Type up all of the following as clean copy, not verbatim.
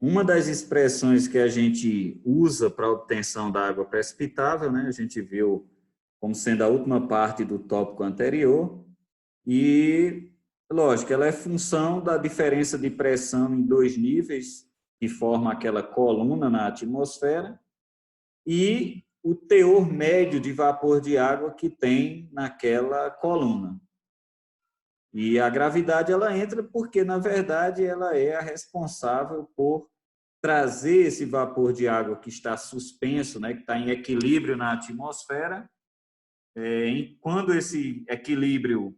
Uma das expressões que a gente usa para a obtenção da água precipitável, né, a gente viu como sendo a última parte do tópico anterior, e, lógico, ela é função da diferença de pressão em dois níveis, que forma aquela coluna na atmosfera, e o teor médio de vapor de água que tem naquela coluna. E a gravidade ela entra porque, na verdade, ela é a responsável por trazer esse vapor de água que está suspenso, né, que está em equilíbrio na atmosfera. Quando esse equilíbrio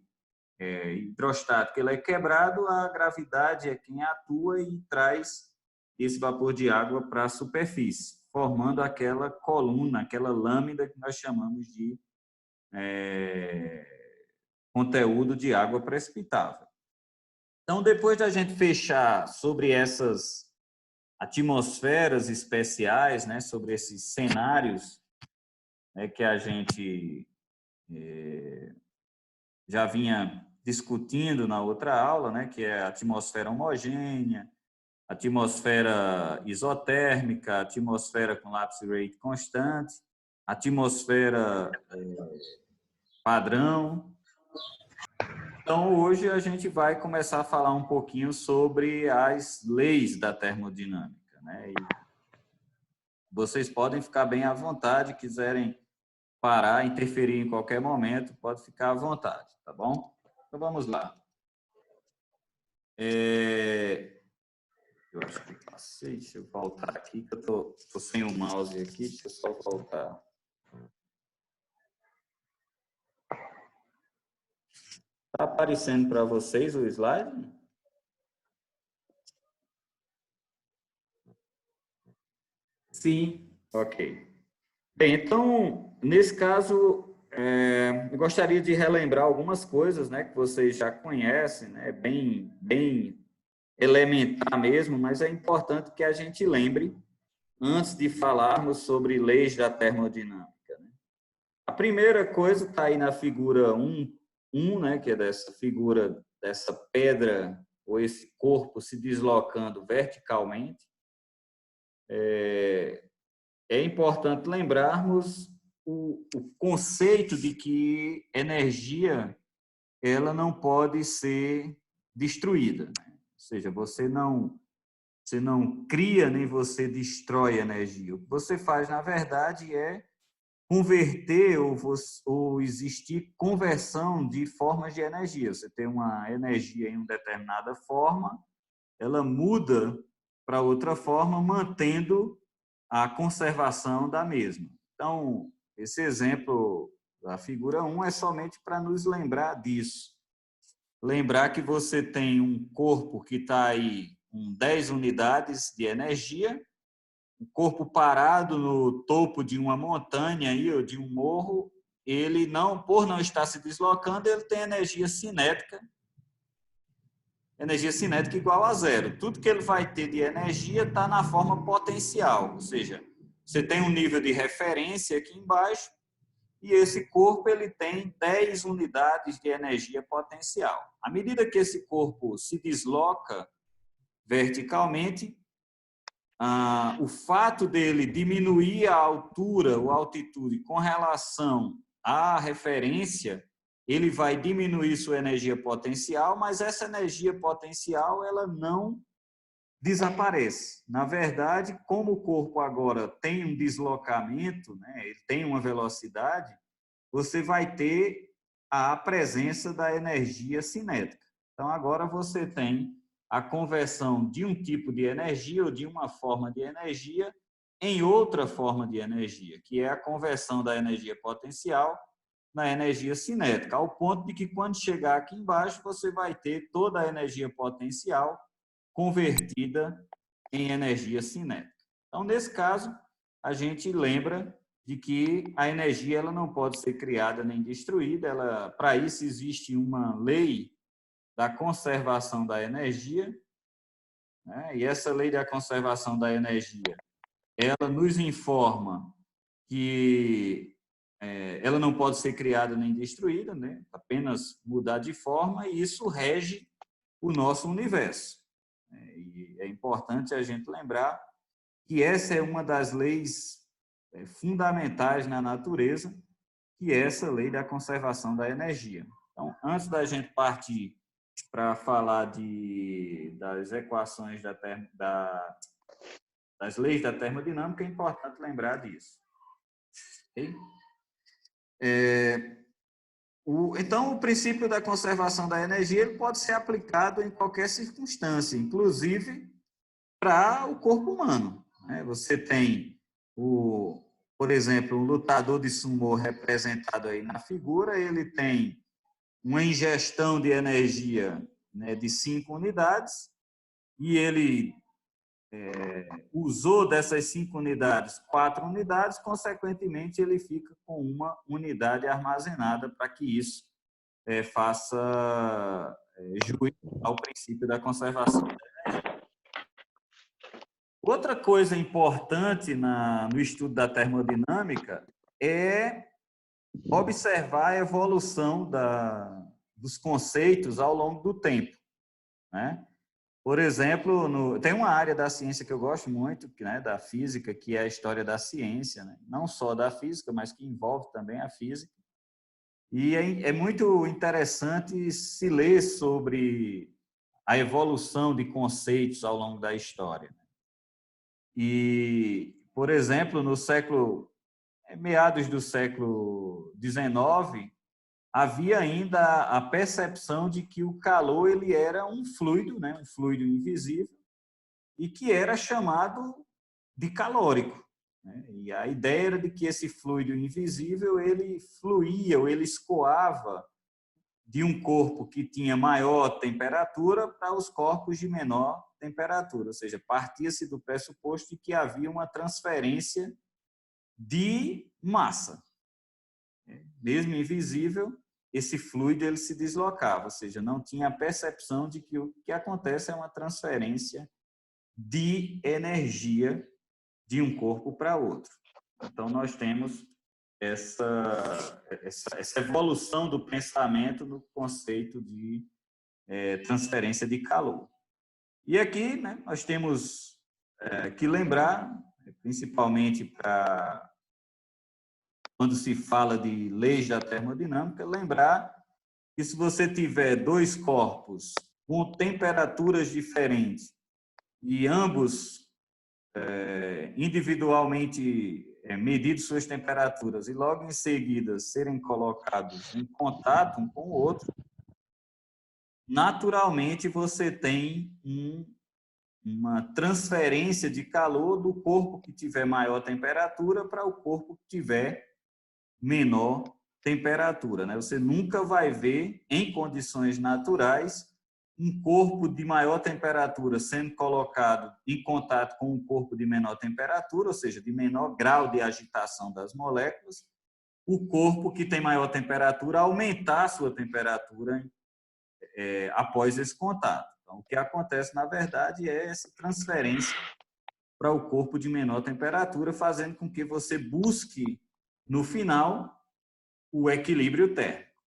hidrostático ele é quebrado, a gravidade é quem atua e traz esse vapor de água para a superfície, formando aquela coluna, aquela lâmina que nós chamamos de conteúdo de água precipitável. Então, depois da gente fechar sobre essas atmosferas especiais, né, sobre esses cenários, né, que a gente já vinha discutindo na outra aula, né, que é a atmosfera homogênea, atmosfera isotérmica, atmosfera com lapse rate constante, atmosfera padrão. Então, hoje a gente vai começar a falar um pouquinho sobre as leis da termodinâmica, né? E vocês podem ficar bem à vontade, quiserem parar, interferir em qualquer momento, pode ficar à vontade, tá bom? Então, vamos lá. Eu acho que passei, deixa eu voltar aqui, que eu tô sem o mouse aqui, deixa eu só voltar. Está aparecendo para vocês o slide? Sim. Ok. Bem, então, nesse caso, eu gostaria de relembrar algumas coisas, né, que vocês já conhecem, né, bem elementar mesmo, mas é importante que a gente lembre antes de falarmos sobre leis da termodinâmica, né? A primeira coisa está aí na figura 1, né, que é dessa figura dessa pedra ou esse corpo se deslocando verticalmente. É importante lembrarmos o conceito de que energia ela não pode ser destruída, né? Ou seja, você não cria nem você destrói energia. O que você faz, na verdade, é converter ou existir conversão de formas de energia. Você tem uma energia em uma determinada forma, ela muda para outra forma, mantendo a conservação da mesma. Então, esse exemplo da figura 1 é somente para nos lembrar disso. Lembrar que você tem um corpo que está aí com 10 unidades de energia, um corpo parado no topo de uma montanha aí, ou de um morro, ele não, por não estar se deslocando, ele tem energia cinética igual a zero. Tudo que ele vai ter de energia está na forma potencial, ou seja, você tem um nível de referência aqui embaixo e esse corpo ele tem 10 unidades de energia potencial. À medida que esse corpo se desloca verticalmente, o fato dele diminuir a altura ou altitude com relação à referência, ele vai diminuir sua energia potencial, mas essa energia potencial ela não desaparece. Na verdade, como o corpo agora tem um deslocamento, né, ele tem uma velocidade, você vai ter a presença da energia cinética. Então, agora você tem a conversão de um tipo de energia ou de uma forma de energia em outra forma de energia, que é a conversão da energia potencial na energia cinética, ao ponto de que quando chegar aqui embaixo, você vai ter toda a energia potencial convertida em energia cinética. Então, nesse caso, a gente lembra de que a energia ela não pode ser criada nem destruída, para isso existe uma lei da conservação da energia, né? E essa lei da conservação da energia, ela nos informa que ela não pode ser criada nem destruída, né? Apenas mudar de forma, e isso rege o nosso universo. E é importante a gente lembrar que essa é uma das leis fundamentais na natureza, que é essa lei da conservação da energia. Então, antes da gente partir para falar das equações das leis da termodinâmica, é importante lembrar disso. Okay? Então, o princípio da conservação da energia ele pode ser aplicado em qualquer circunstância, inclusive para o corpo humano. Você tem, por exemplo, um lutador de sumô representado aí na figura, ele tem uma ingestão de energia, né, de 5 unidades, e ele usou dessas 5 unidades, 4 unidades, consequentemente, ele fica com uma unidade armazenada para que isso faça jus ao princípio da conservação da energia. Outra coisa importante no estudo da termodinâmica é observar a evolução dos conceitos ao longo do tempo, né? Por exemplo, tem uma área da ciência que eu gosto muito, né, da física, que é a história da ciência, né? Não só da física, mas que envolve também a física. E é muito interessante se ler sobre a evolução de conceitos ao longo da história. E, por exemplo, meados do século XIX, havia ainda a percepção de que o calor ele era um fluido, né, um fluido invisível, e que era chamado de calórico. Né? E a ideia era de que esse fluido invisível ele fluía, ou ele escoava de um corpo que tinha maior temperatura para os corpos de menor temperatura, ou seja, partia-se do pressuposto de que havia uma transferência de massa. Mesmo invisível, esse fluido ele se deslocava, ou seja, não tinha a percepção de que o que acontece é uma transferência de energia de um corpo para outro. Então, nós temos essa evolução do pensamento no conceito de transferência de calor. E aqui, né, nós temos que lembrar, principalmente para quando se fala de leis da termodinâmica, lembrar que se você tiver dois corpos com temperaturas diferentes e ambos individualmente medidos suas temperaturas e logo em seguida serem colocados em contato um com o outro, naturalmente você tem uma transferência de calor do corpo que tiver maior temperatura para o corpo que tiver menor temperatura, né? Você nunca vai ver, em condições naturais, um corpo de maior temperatura sendo colocado em contato com um corpo de menor temperatura, ou seja, de menor grau de agitação das moléculas, o corpo que tem maior temperatura aumentar a sua temperatura após esse contato. Então, o que acontece, na verdade, é essa transferência para o corpo de menor temperatura, fazendo com que você busque, no final, o equilíbrio térmico.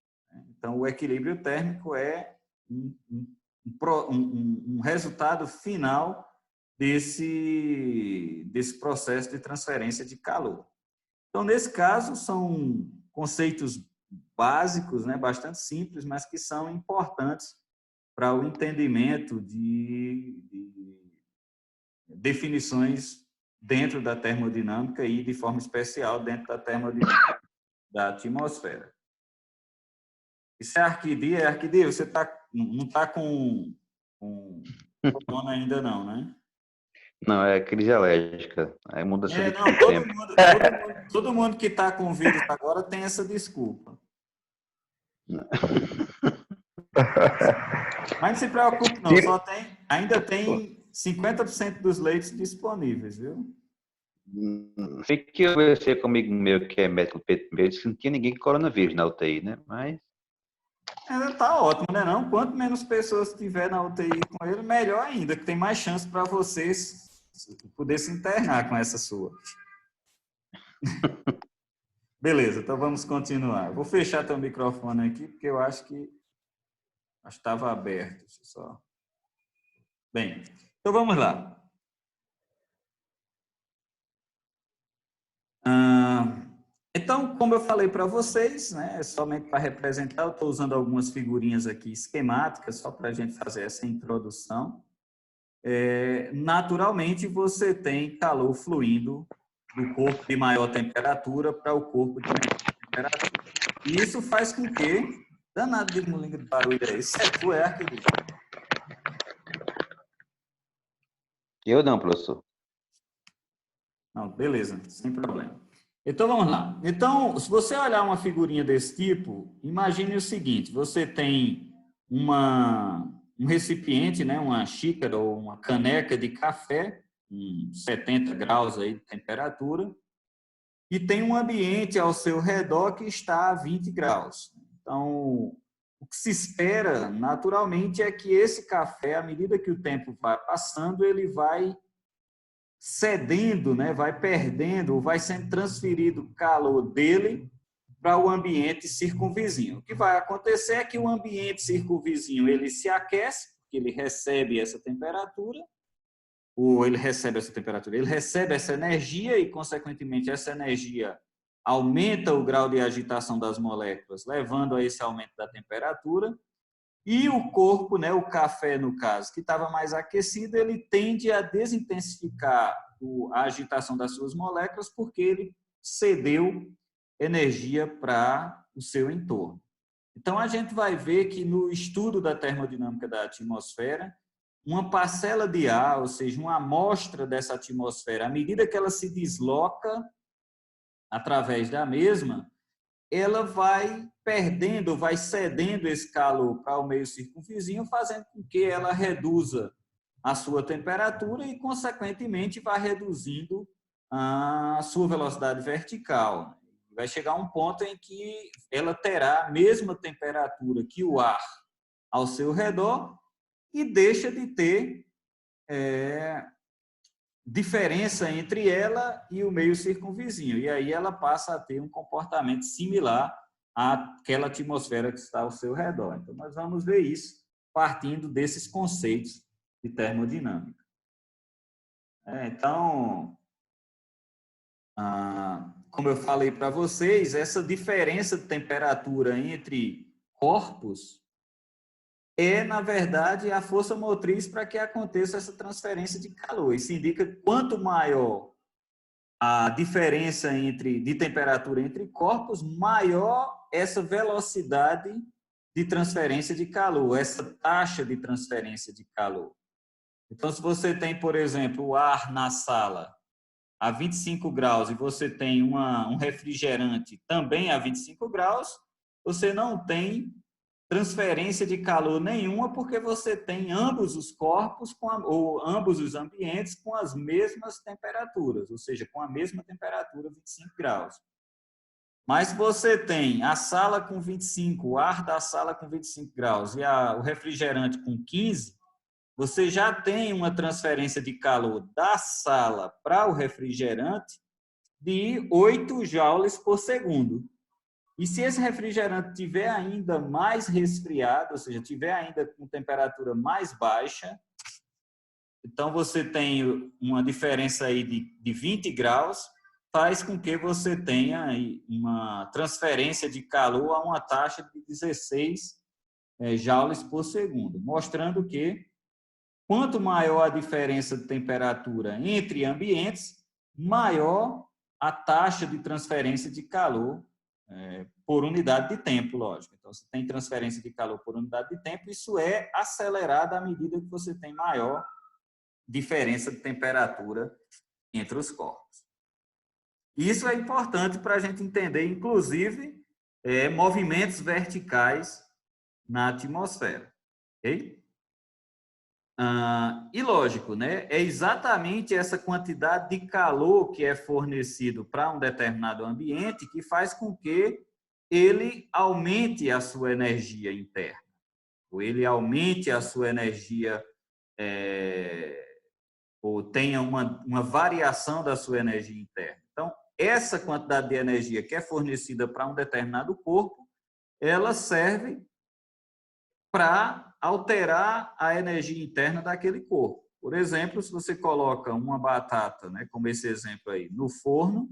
Então, o equilíbrio térmico é um resultado final desse processo de transferência de calor. Então, nesse caso, são conceitos básicos, né, bastante simples, mas que são importantes para o entendimento de definições dentro da termodinâmica e, de forma especial, dentro da termodinâmica da atmosfera. Isso é arquidia? Arquidia, você não está com corona ainda não, né? Não, é crise alérgica. É mudança de Não, tempo. todo mundo que está com vírus agora tem essa desculpa. Mas não se preocupe não, ainda tem 50% dos leitos disponíveis, viu? Sei que eu conversei comigo meu que é médico peito, disse que não tinha ninguém com coronavírus na UTI, né? Mas Tá ótimo, né não? Quanto menos pessoas tiver na UTI com ele, melhor ainda, que tem mais chance para vocês poder se internar com essa sua. Beleza, então vamos continuar. Vou fechar teu microfone aqui, porque eu acho que estava aberto. Deixa eu só Bem, então vamos lá. Então, como eu falei para vocês, né, somente para representar, eu estou usando algumas figurinhas aqui esquemáticas, só para a gente fazer essa introdução. Naturalmente, você tem calor fluindo do corpo de maior temperatura para o corpo de menor temperatura. E isso faz com que... Danado de molinga de barulho aí. Isso é tu, Arquidias? Eu não, professor. Não, beleza, sem problema. Então, vamos lá. Então, se você olhar uma figurinha desse tipo, imagine o seguinte, você tem um recipiente, né, uma xícara ou uma caneca de café, 70 graus aí de temperatura, e tem um ambiente ao seu redor que está a 20 graus. Então, o que se espera, naturalmente, é que esse café, à medida que o tempo vai passando, ele vai cedendo, né, vai perdendo, vai sendo transferido o calor dele para o ambiente circunvizinho. O que vai acontecer é que o ambiente circunvizinho ele se aquece, porque ele recebe essa temperatura, ele recebe essa energia e, consequentemente, essa energia aumenta o grau de agitação das moléculas, levando a esse aumento da temperatura. E o corpo, né, o café, no caso, que estava mais aquecido, ele tende a desintensificar a agitação das suas moléculas porque ele cedeu energia para o seu entorno. Então, a gente vai ver que no estudo da termodinâmica da atmosfera, uma parcela de ar, ou seja, uma amostra dessa atmosfera, à medida que ela se desloca através da mesma, ela vai perdendo, vai cedendo esse calor para o meio circunvizinho, fazendo com que ela reduza a sua temperatura e, consequentemente, vai reduzindo a sua velocidade vertical. Vai chegar um ponto em que ela terá a mesma temperatura que o ar ao seu redor e deixa de ter diferença entre ela e o meio circunvizinho. E aí ela passa a ter um comportamento similar àquela atmosfera que está ao seu redor. Então, nós vamos ver isso partindo desses conceitos de termodinâmica. Então, como eu falei para vocês, essa diferença de temperatura entre corpos na verdade, a força motriz para que aconteça essa transferência de calor. Isso indica que quanto maior a diferença de temperatura entre corpos, maior essa velocidade de transferência de calor, essa taxa de transferência de calor. Então, se você tem, por exemplo, o ar na sala a 25 graus e você tem um refrigerante também a 25 graus, você não tem transferência de calor nenhuma, porque você tem ambos os corpos ou ambos os ambientes com as mesmas temperaturas, ou seja, com a mesma temperatura, 25 graus. Mas se você tem a sala com 25, o ar da sala com 25 graus e o refrigerante com 15, você já tem uma transferência de calor da sala para o refrigerante de 8 joules por segundo. E se esse refrigerante tiver ainda mais resfriado, ou seja, tiver ainda com temperatura mais baixa, então você tem uma diferença aí de 20 graus, faz com que você tenha uma transferência de calor a uma taxa de 16 joules por segundo, mostrando que quanto maior a diferença de temperatura entre ambientes, maior a taxa de transferência de calor por unidade de tempo, lógico. Então, se tem transferência de calor por unidade de tempo, isso é acelerado à medida que você tem maior diferença de temperatura entre os corpos. Isso é importante para a gente entender, inclusive, movimentos verticais na atmosfera. Ok? E lógico, né? É exatamente essa quantidade de calor que é fornecido para um determinado ambiente que faz com que ele aumente a sua energia interna, ou ele aumente a sua energia, ou tenha uma variação da sua energia interna. Então, essa quantidade de energia que é fornecida para um determinado corpo, ela serve para alterar a energia interna daquele corpo. Por exemplo, se você coloca uma batata, né, como esse exemplo aí, no forno,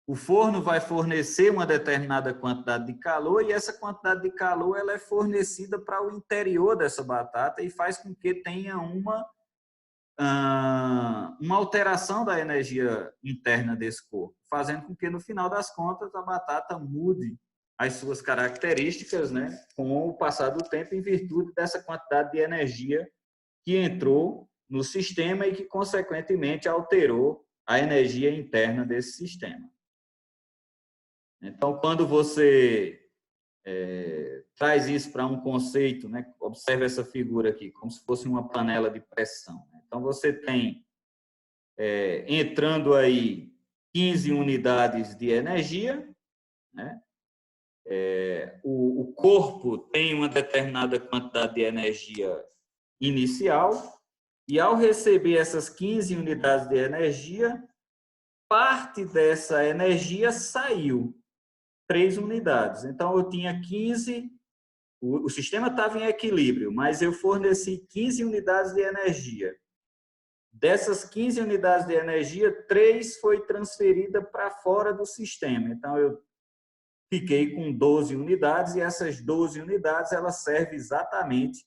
o forno vai fornecer uma determinada quantidade de calor e essa quantidade de calor ela é fornecida para o interior dessa batata e faz com que tenha uma alteração da energia interna desse corpo, fazendo com que, no final das contas, a batata mude as suas características, né, com o passar do tempo, em virtude dessa quantidade de energia que entrou no sistema e que, consequentemente, alterou a energia interna desse sistema. Então, quando você traz isso para um conceito, né, observe essa figura aqui, como se fosse uma panela de pressão. Então, você tem entrando aí 15 unidades de energia, né? O corpo tem uma determinada quantidade de energia inicial e, ao receber essas 15 unidades de energia, parte dessa energia saiu, 3 unidades. Então, eu tinha 15, o sistema estava em equilíbrio, mas eu forneci 15 unidades de energia. Dessas 15 unidades de energia, 3 foi transferida para fora do sistema. Então, eu fiquei com 12 unidades e essas 12 unidades elas servem exatamente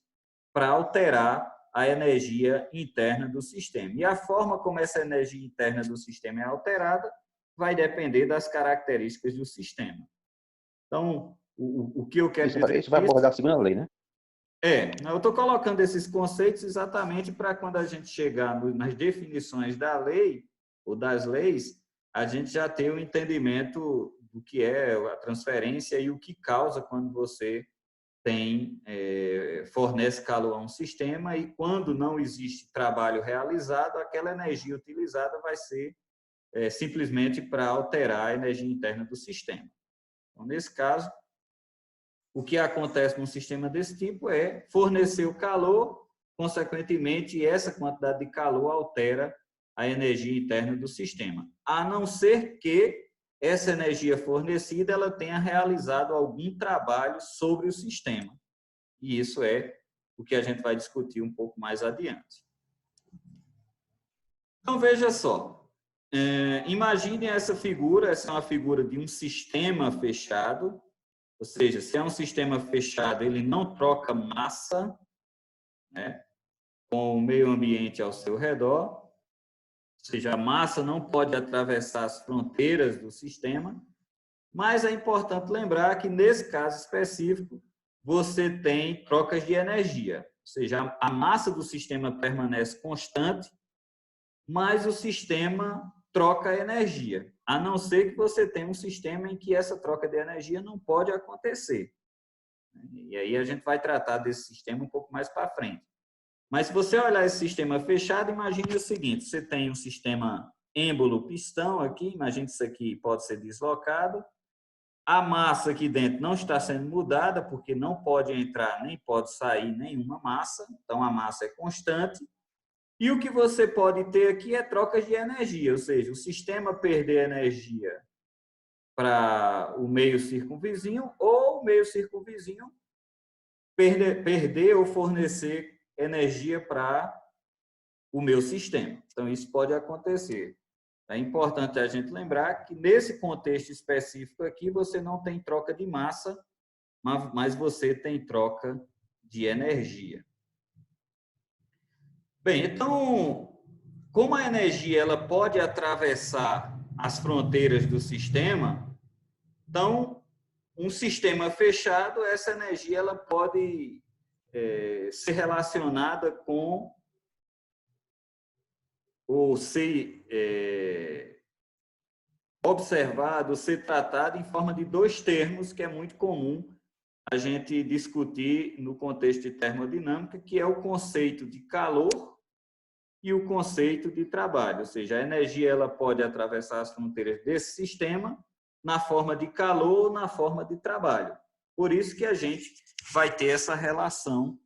para alterar a energia interna do sistema. E a forma como essa energia interna do sistema é alterada vai depender das características do sistema. Então, o que eu quero dizer... Isso vai abordar a segunda lei, né? Eu estou colocando esses conceitos exatamente para quando a gente chegar nas definições da lei ou das leis, a gente já ter o entendimento do que é a transferência e o que causa quando você fornece calor a um sistema e quando não existe trabalho realizado, aquela energia utilizada vai ser simplesmente para alterar a energia interna do sistema. Então, nesse caso, o que acontece num sistema desse tipo é fornecer o calor, consequentemente, essa quantidade de calor altera a energia interna do sistema, a não ser que essa energia fornecida ela tenha realizado algum trabalho sobre o sistema. E isso é o que a gente vai discutir um pouco mais adiante. Então, veja só. Imaginem essa figura, essa é uma figura de um sistema fechado, ou seja, se é um sistema fechado, ele não troca massa, né, com o meio ambiente ao seu redor, ou seja, a massa não pode atravessar as fronteiras do sistema, mas é importante lembrar que, nesse caso específico, você tem trocas de energia, ou seja, a massa do sistema permanece constante, mas o sistema troca energia, a não ser que você tenha um sistema em que essa troca de energia não pode acontecer. E aí a gente vai tratar desse sistema um pouco mais para frente. Mas se você olhar esse sistema fechado, imagine o seguinte, você tem um sistema êmbolo-pistão aqui, imagine que isso aqui pode ser deslocado, a massa aqui dentro não está sendo mudada, porque não pode entrar nem pode sair nenhuma massa, então a massa é constante. E o que você pode ter aqui é trocas de energia, ou seja, o sistema perder energia para o meio circunvizinho ou o meio circunvizinho perder ou fornecer energia para o meu sistema. Então, isso pode acontecer. É importante a gente lembrar que, nesse contexto específico aqui, você não tem troca de massa, mas você tem troca de energia. Bem, então, como a energia ela pode atravessar as fronteiras do sistema, então, um sistema fechado, essa energia ela pode ser relacionada com ou ser observado, ser tratado em forma de 2 termos que é muito comum a gente discutir no contexto de termodinâmica, que é o conceito de calor e o conceito de trabalho, ou seja, a energia ela pode atravessar as fronteiras desse sistema na forma de calor ou na forma de trabalho. Por isso que a gente vai ter essa relação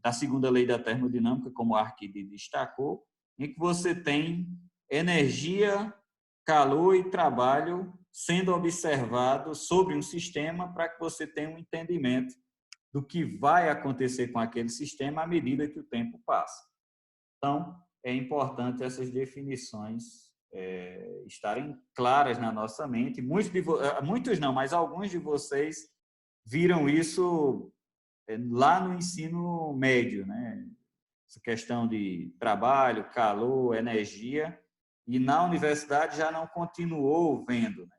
da segunda lei da termodinâmica, como o Arquímedes destacou, em que você tem energia, calor e trabalho sendo observado sobre um sistema para que você tenha um entendimento do que vai acontecer com aquele sistema à medida que o tempo passa. Então, é importante essas definições estarem claras na nossa mente. Muitos não, mas alguns de vocês viram isso lá no ensino médio, né? Essa questão de trabalho, calor, energia, e na universidade já não continuou vendo, né?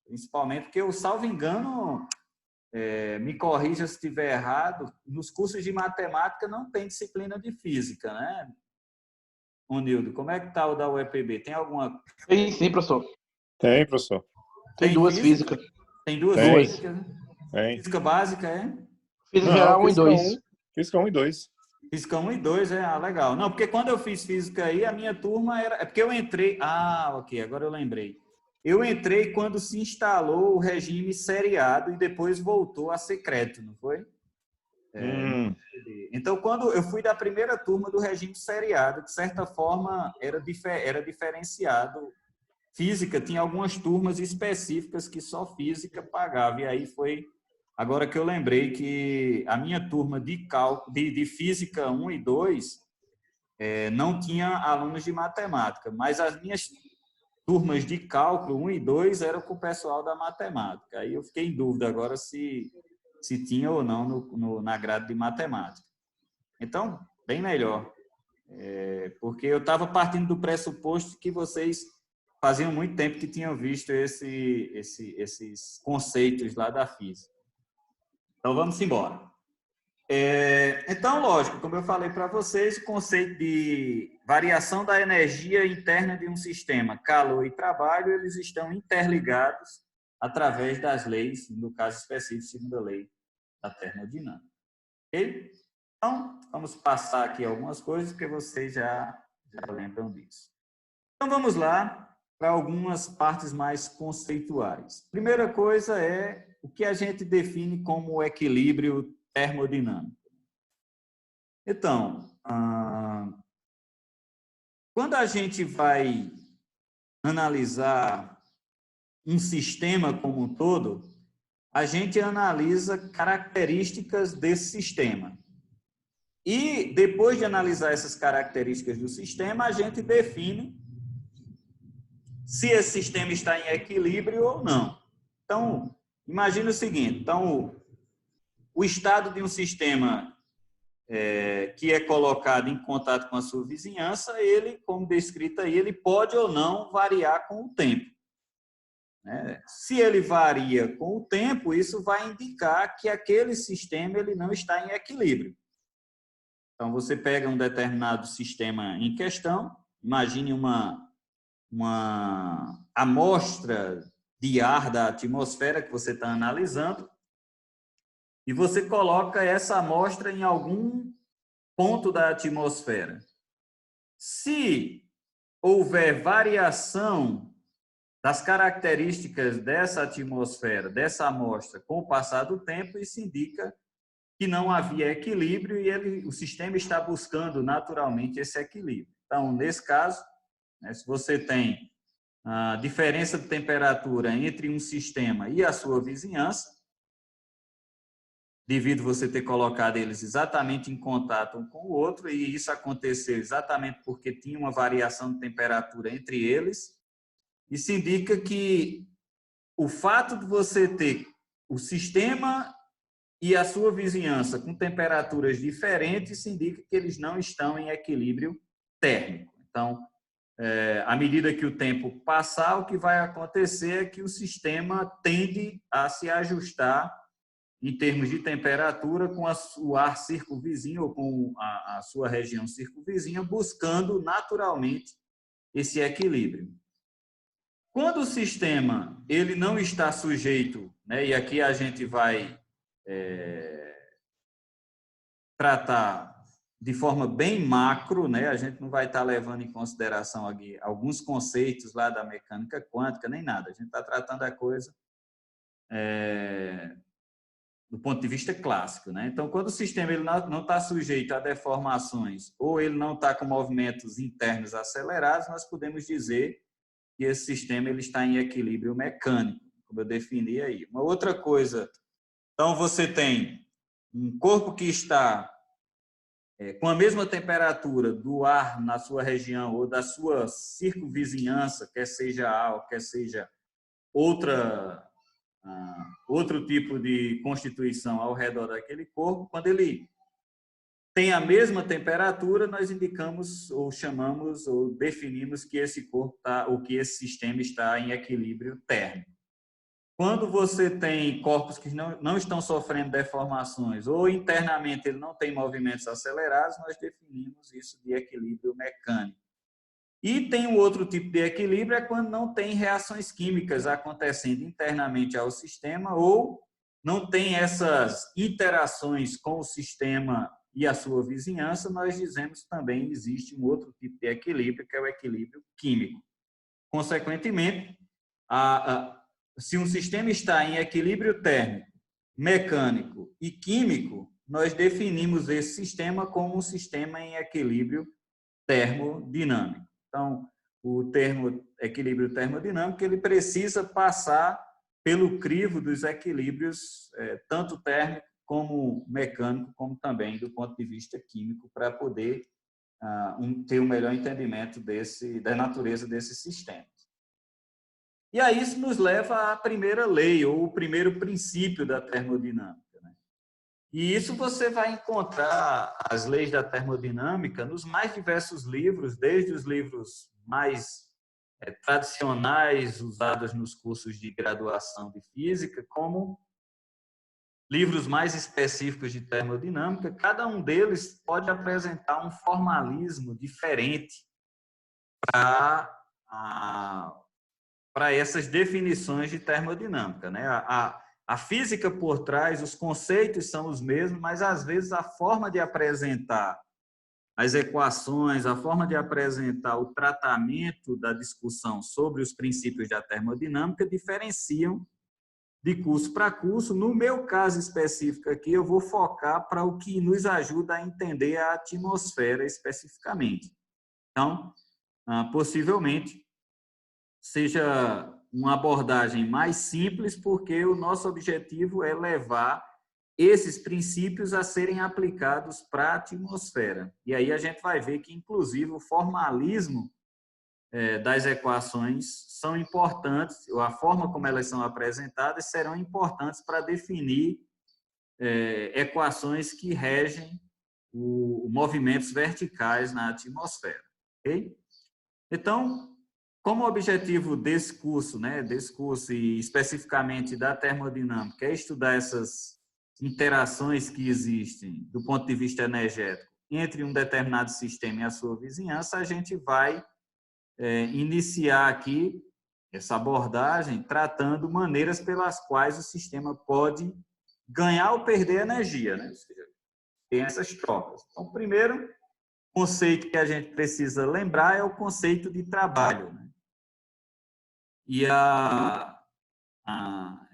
Principalmente porque, eu salvo engano, me corrija se estiver errado, nos cursos de matemática não tem disciplina de física, né? Nildo, como é que está o da UEPB? Tem alguma... Tem sim, professor. Tem, professor. Tem duas física? físicas. Tem duas Tem. físicas? Tem. Física básica, é? Física Não, geral 1 e física 2. 1, física 1 e 2. Física 1 e 2, legal. Não, porque quando eu fiz física aí, a minha turma era... É porque eu entrei... Ok, agora eu lembrei. Eu entrei quando se instalou o regime seriado e depois voltou a ser crédito, não foi? Então, quando eu fui da primeira turma do regime seriado, de certa forma, era diferenciado. Física tinha algumas turmas específicas que só física pagava. E aí foi... Agora que eu lembrei que a minha turma de Física 1 e 2 não tinha alunos de matemática, mas as minhas turmas de cálculo 1 e 2 eram com o pessoal da matemática. Aí eu fiquei em dúvida agora se tinha ou não na grade de matemática. Então, bem melhor, porque eu estava partindo do pressuposto que vocês faziam muito tempo que tinham visto esses conceitos lá da física. Então, vamos embora. Então, lógico, como eu falei para vocês, o conceito de variação da energia interna de um sistema, calor e trabalho, eles estão interligados através das leis, no caso específico, segunda lei da termodinâmica. Ok? Então, vamos passar aqui algumas coisas, porque vocês já lembram disso. Então, vamos lá para algumas partes mais conceituais. Primeira coisa é o que a gente define como equilíbrio termodinâmico. Então, quando a gente vai analisar um sistema como um todo, a gente analisa características desse sistema. E, depois de analisar essas características do sistema, a gente define se esse sistema está em equilíbrio ou não. Então, imagine o seguinte, o estado de um sistema que é colocado em contato com a sua vizinhança, ele, como descrito aí, ele pode ou não variar com o tempo. Se ele varia com o tempo, isso vai indicar que aquele sistema ele não está em equilíbrio. Então, você pega um determinado sistema em questão, imagine uma amostra de ar da atmosfera que você está analisando, e você coloca essa amostra em algum ponto da atmosfera. Se houver variação das características dessa atmosfera, dessa amostra, com o passar do tempo, isso indica que não havia equilíbrio e o sistema está buscando naturalmente esse equilíbrio. Então, nesse caso, se você tem a diferença de temperatura entre um sistema e a sua vizinhança, devido você ter colocado eles exatamente em contato um com o outro, e isso aconteceu exatamente porque tinha uma variação de temperatura entre eles, isso indica que o fato de você ter o sistema e a sua vizinhança com temperaturas diferentes, isso indica que eles não estão em equilíbrio térmico. Então, à medida que o tempo passar, o que vai acontecer é que o sistema tende a se ajustar em termos de temperatura com o ar circunvizinho ou com a sua região circunvizinha, buscando naturalmente esse equilíbrio. Quando o sistema ele não está sujeito, e aqui a gente vai tratar de forma bem macro, a gente não vai estar levando em consideração aqui alguns conceitos lá da mecânica quântica, nem nada. A gente está tratando a coisa do ponto de vista clássico. Então, quando o sistema ele não está sujeito a deformações ou ele não está com movimentos internos acelerados, nós podemos dizer que esse sistema ele está em equilíbrio mecânico, como eu defini aí. Uma outra coisa, então você tem um corpo que está com a mesma temperatura do ar na sua região ou da sua circunvizinhança, quer seja álcool, quer seja outro tipo de constituição ao redor daquele corpo, quando ele tem a mesma temperatura, nós indicamos ou chamamos ou definimos que esse corpo ou que esse sistema está em equilíbrio térmico. Quando você tem corpos que não estão sofrendo deformações ou internamente ele não tem movimentos acelerados, nós definimos isso de equilíbrio mecânico. E tem um outro tipo de equilíbrio, é quando não tem reações químicas acontecendo internamente ao sistema ou não tem essas interações com o sistema e a sua vizinhança, nós dizemos também existe um outro tipo de equilíbrio, que é o equilíbrio químico. Consequentemente, se um sistema está em equilíbrio térmico, mecânico e químico, nós definimos esse sistema como um sistema em equilíbrio termodinâmico. Então, o termo equilíbrio termodinâmico ele precisa passar pelo crivo dos equilíbrios, tanto térmico como mecânico, como também do ponto de vista químico, para poder ter um melhor entendimento da natureza desse sistema. E aí isso nos leva à primeira lei, ou o primeiro princípio da termodinâmica, né? E isso você vai encontrar as leis da termodinâmica nos mais diversos livros, desde os livros mais tradicionais, usados nos cursos de graduação de física, como livros mais específicos de termodinâmica. Cada um deles pode apresentar um formalismo diferente para essas definições de termodinâmica, né? A física por trás, os conceitos são os mesmos, mas às vezes a forma de apresentar as equações, a forma de apresentar o tratamento da discussão sobre os princípios da termodinâmica diferenciam de curso para curso. No meu caso específico aqui, eu vou focar para o que nos ajuda a entender a atmosfera especificamente. Então, possivelmente, seja uma abordagem mais simples, porque o nosso objetivo é levar esses princípios a serem aplicados para a atmosfera. E aí a gente vai ver que, inclusive, o formalismo das equações são importantes, a forma como elas são apresentadas serão importantes para definir equações que regem movimentos verticais na atmosfera. Okay? Então, como o objetivo desse curso, e especificamente da termodinâmica, é estudar essas interações que existem do ponto de vista energético entre um determinado sistema e a sua vizinhança, a gente vai iniciar aqui essa abordagem tratando maneiras pelas quais o sistema pode ganhar ou perder energia, né? Ou seja, tem essas trocas. Então, o primeiro conceito que a gente precisa lembrar é o conceito de trabalho, né? E é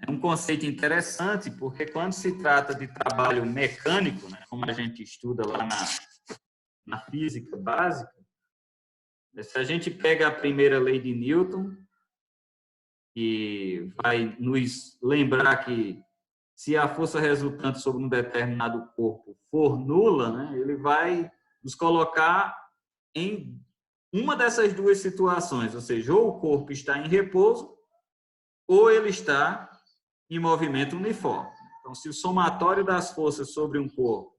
um conceito interessante, porque quando se trata de trabalho mecânico, né, como a gente estuda lá na física básica, se a gente pega a primeira lei de Newton, que vai nos lembrar que se a força resultante sobre um determinado corpo for nula, né, ele vai nos colocar em uma dessas duas situações, ou seja, ou o corpo está em repouso, ou ele está em movimento uniforme. Então, se o somatório das forças sobre um corpo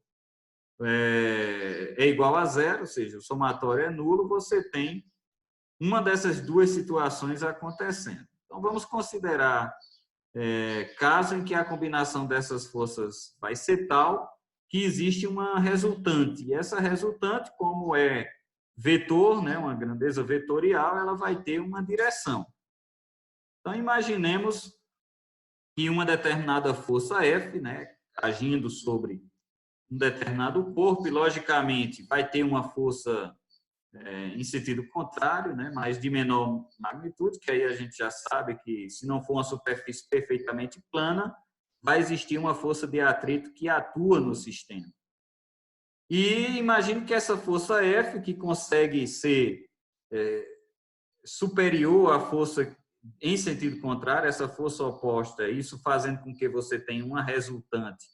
é igual a zero, ou seja, o somatório é nulo, você tem uma dessas duas situações acontecendo. Então, vamos considerar caso em que a combinação dessas forças vai ser tal que existe uma resultante. E essa resultante, como é vetor, né, uma grandeza vetorial, ela vai ter uma direção. Então, imaginemos que uma determinada força F, né, agindo sobre um determinado corpo, e logicamente vai ter uma força em sentido contrário, né, mas de menor magnitude, que aí a gente já sabe que se não for uma superfície perfeitamente plana, vai existir uma força de atrito que atua no sistema. E imagine que essa força F, que consegue ser superior à força em sentido contrário, essa força oposta, isso fazendo com que você tenha uma resultante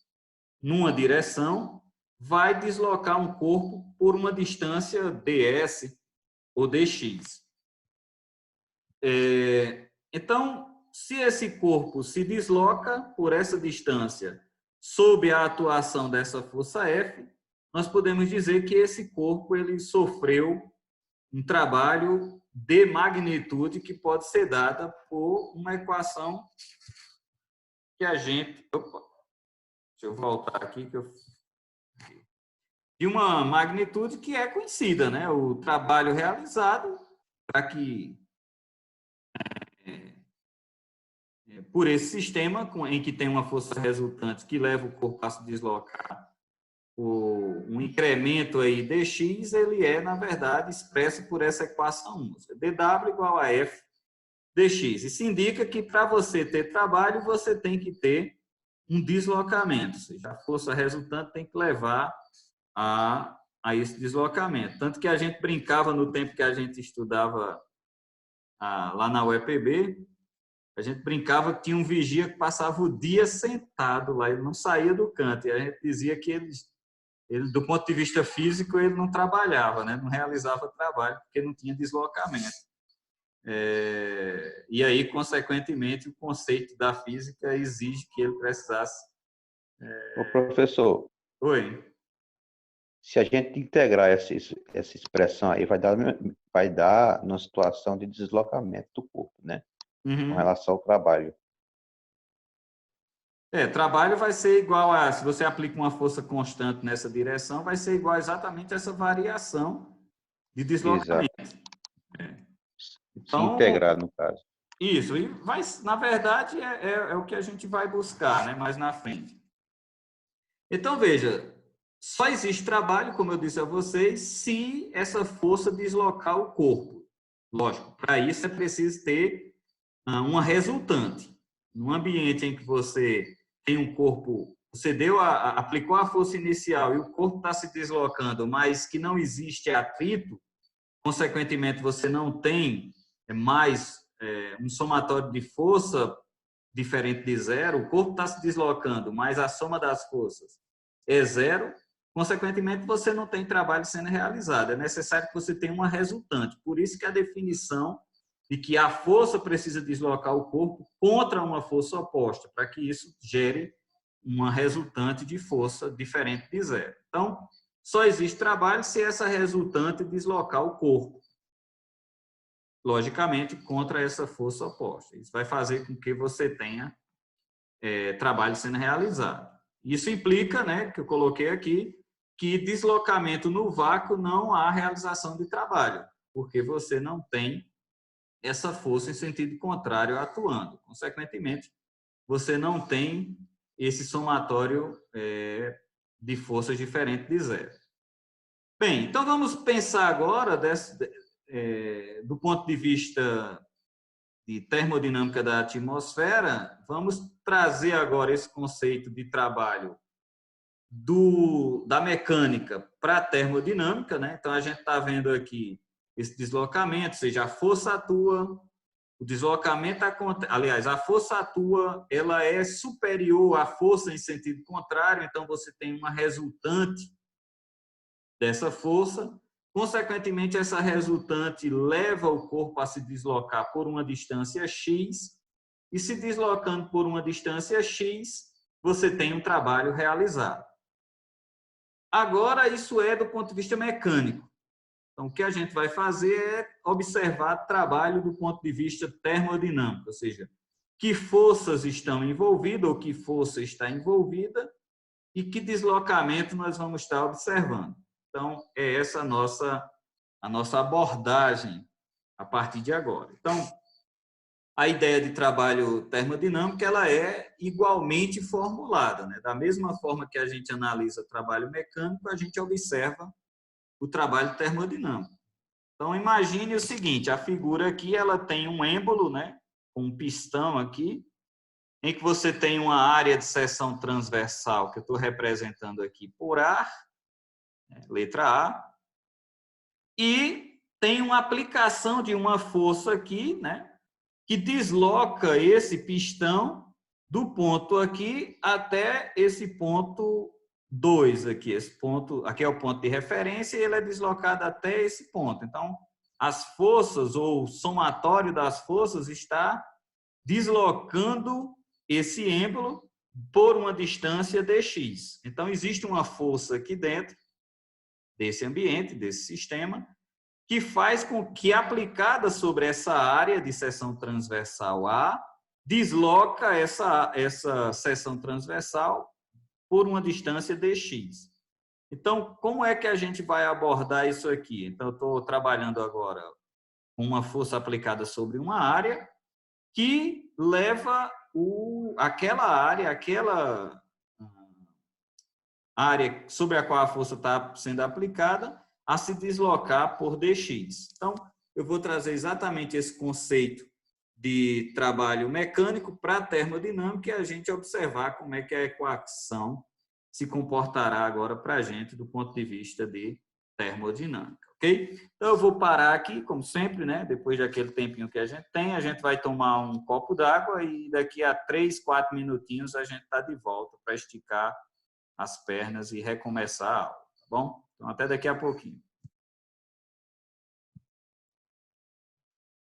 numa direção, vai deslocar um corpo por uma distância ds ou dx. Então, se esse corpo se desloca por essa distância sob a atuação dessa força F, nós podemos dizer que esse corpo ele sofreu um trabalho de magnitude que pode ser dada por uma equação que a gente... Opa, deixa eu voltar aqui. De uma magnitude que é conhecida, né? O trabalho realizado para que... por esse sistema em que tem uma força resultante que leva o corpo a se deslocar, um incremento aí dx, ele é, na verdade, expresso por essa equação 1. dW igual a F dx. Isso indica que para você ter trabalho, você tem que ter um deslocamento. Ou seja, a força resultante tem que levar a esse deslocamento. Tanto que a gente brincava no tempo que a gente estudava lá na UEPB, a gente brincava que tinha um vigia que passava o dia sentado lá, ele não saía do canto. E a gente dizia que ele, do ponto de vista físico, ele não trabalhava, né? Não realizava trabalho, porque não tinha deslocamento. E aí, consequentemente, o conceito da física exige que ele precisasse... Ô, professor, Oi. se a gente integrar essa expressão aí, vai dar numa situação de deslocamento do corpo, né? Com relação ao trabalho. Trabalho vai ser igual a... Se você aplica uma força constante nessa direção, vai ser igual exatamente a essa variação de deslocamento. Então, se integrar, no caso. Isso. E vai, na verdade, é o que a gente vai buscar, né, mais na frente. Então, veja, só existe trabalho, como eu disse a vocês, se essa força deslocar o corpo. Lógico, para isso é preciso ter uma resultante. Num ambiente em que você tem um corpo, você aplicou a força inicial e o corpo está se deslocando, mas que não existe atrito, consequentemente você não tem mais um somatório de força diferente de zero, o corpo está se deslocando, mas a soma das forças é zero, consequentemente você não tem trabalho sendo realizado. É necessário que você tenha uma resultante. Por isso que a definição de que a força precisa deslocar o corpo contra uma força oposta, para que isso gere uma resultante de força diferente de zero. Então, só existe trabalho se essa resultante deslocar o corpo, logicamente, contra essa força oposta. Isso vai fazer com que você tenha trabalho sendo realizado. Isso implica, né, que eu coloquei aqui, que deslocamento no vácuo não há realização de trabalho, porque você não tem essa força em sentido contrário atuando. Consequentemente, você não tem esse somatório de forças diferente de zero. Bem, então vamos pensar agora do ponto de vista de termodinâmica da atmosfera, vamos trazer agora esse conceito de trabalho da mecânica para a termodinâmica, né? Então, a gente está vendo aqui esse deslocamento, ou seja, a força atua, o deslocamento acontece, aliás, a força atua, ela é superior à força em sentido contrário, então você tem uma resultante dessa força, consequentemente, essa resultante leva o corpo a se deslocar por uma distância x, e se deslocando por uma distância x, você tem um trabalho realizado. Agora, isso é do ponto de vista mecânico. Então, o que a gente vai fazer é observar trabalho do ponto de vista termodinâmico, ou seja, que forças estão envolvidas ou que força está envolvida e que deslocamento nós vamos estar observando. Então, é essa a nossa abordagem a partir de agora. Então, a ideia de trabalho termodinâmico ela é igualmente formulada, né? Da mesma forma que a gente analisa trabalho mecânico, a gente observa o trabalho termodinâmico. Então, imagine o seguinte, a figura aqui ela tem um êmbolo, né? Um pistão aqui, em que você tem uma área de seção transversal, que eu estou representando aqui por ar, letra A, e tem uma aplicação de uma força aqui, né? Que desloca esse pistão do ponto aqui até esse ponto 2 aqui. Esse ponto, aqui é o ponto de referência e ele é deslocado até esse ponto. Então, as forças, ou o somatório das forças, está deslocando esse êmbolo por uma distância dx. Então, existe uma força aqui dentro desse ambiente, desse sistema, que faz com que, aplicada sobre essa área de seção transversal A, desloca essa seção transversal por uma distância dx. Então, como é que a gente vai abordar isso aqui? Então, eu estou trabalhando agora com uma força aplicada sobre uma área que leva aquela área sobre a qual a força está sendo aplicada a se deslocar por dx. Então, eu vou trazer exatamente esse conceito de trabalho mecânico para a termodinâmica e a gente observar como é que a equação se comportará agora para a gente do ponto de vista de termodinâmica, ok? Então, eu vou parar aqui, como sempre, né? Depois daquele tempinho que a gente vai tomar um copo d'água e daqui a 3, 4 minutinhos a gente está de volta para esticar as pernas e recomeçar a aula, tá bom? Então, até daqui a pouquinho.